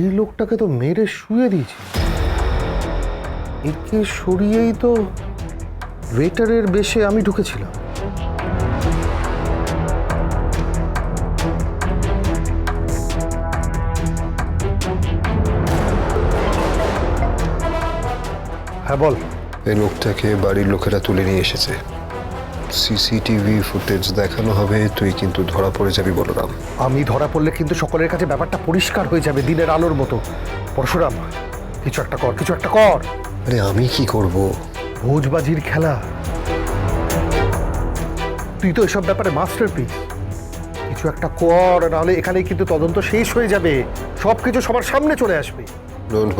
এই লোকটাকে তো মেরে শুয়ে দিয়েছে। একে সরিয়েই তো ওয়েটারের বেশে আমি ঢুকেছিলাম। হ্যাঁ বল। এই লোকটাকে বাড়ির লোকেরা তুলে নিয়ে এসেছে। সিসিটিভি ফুটেজ দেখানো হবে, তুই কিন্তু ধরা পড়ে যাবি বলরাম। আমি ধরা পড়লে কিন্তু সকলের কাছে ব্যাপারটা পরিষ্কার হয়ে যাবে দিনের আলোর মতো। পরশুরাম, কিছু একটা কর, কিছু একটা কর। আরে আমি কি করব? ভোজবাজির খেলা। তুই তো এসব ব্যাপারে মাস্টারপিস। কিছু একটা কর, নাহলে এখানেই কিন্তু তদন্ত শেষ হয়ে যাবে, সবকিছু সবার সামনে চলে আসবে। Don't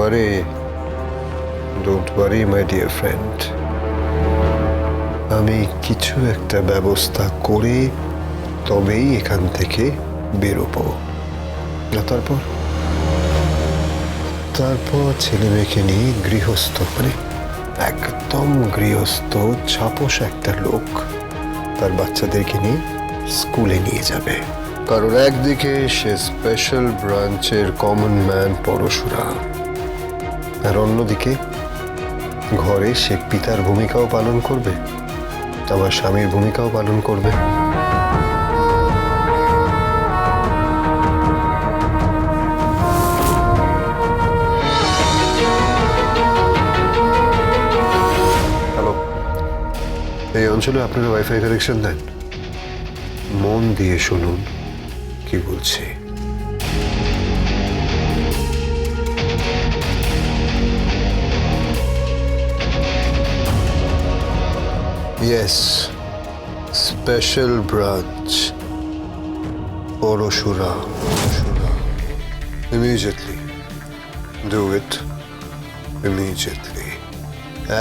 worry my dear friend. আমি কিছু একটা ব্যবস্থা করে তবেই এখান থেকে বেরোবো। তারপর ছেলে মেয়েকে নিয়ে গৃহস্থ, মানে একদম গৃহস্থ ছাপোষ একটা লোক তার বাচ্চাদেরকে নিয়ে স্কুলে নিয়ে যাবে। কারণ একদিকে সে স্পেশাল ব্রাঞ্চের কমন ম্যান পরশুরাম, আর অন্যদিকে ঘরে সে পিতার ভূমিকাও পালন করবে, আমার স্বামীর ভূমিকাও পালন করবে। হ্যালো, এই অঞ্চলে আপনারা ওয়াইফাই কানেকশন দেন? মন দিয়ে শুনুন কি বলছি। Yes, special branch. Poroshura. Immediately. Do it. Immediately.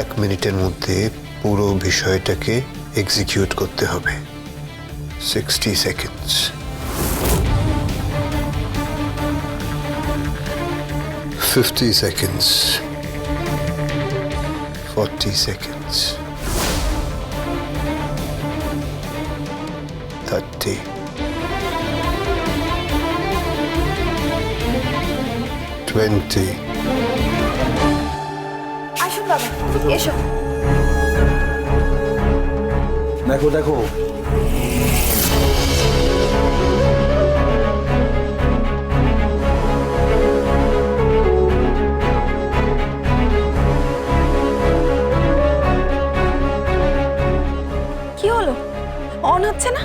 1 মিনিটের মধ্যে পুরো বিষয়টাকে এক্সিকিউট করতে হবে। 60 seconds. 50 seconds. 40 seconds. 30. 20. আসুন বাবা, এসো। দেখো দেখো, কি হলো? অন হচ্ছে না?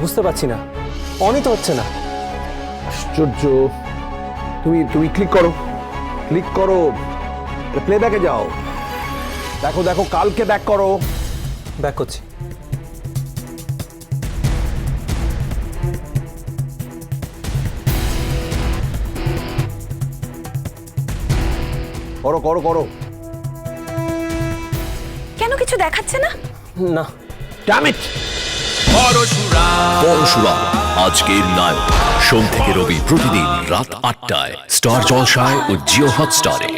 বুঝতে পারছি না, অনই তো হচ্ছে না। আশ্চর্য। তুমি ক্লিক করো, প্লেব্যাকে যাও। দেখো কালকে ব্যাক করো। ব্যাক করছি। করো। কেন কিছু দেখাচ্ছে না? না, ড্যাম ইট। পরশুরাম আজকের নায়ক, সোম থেকে রবি প্রতিদিন রাত ৮টায় স্টার জলসায় ও জিও হটস্টারে।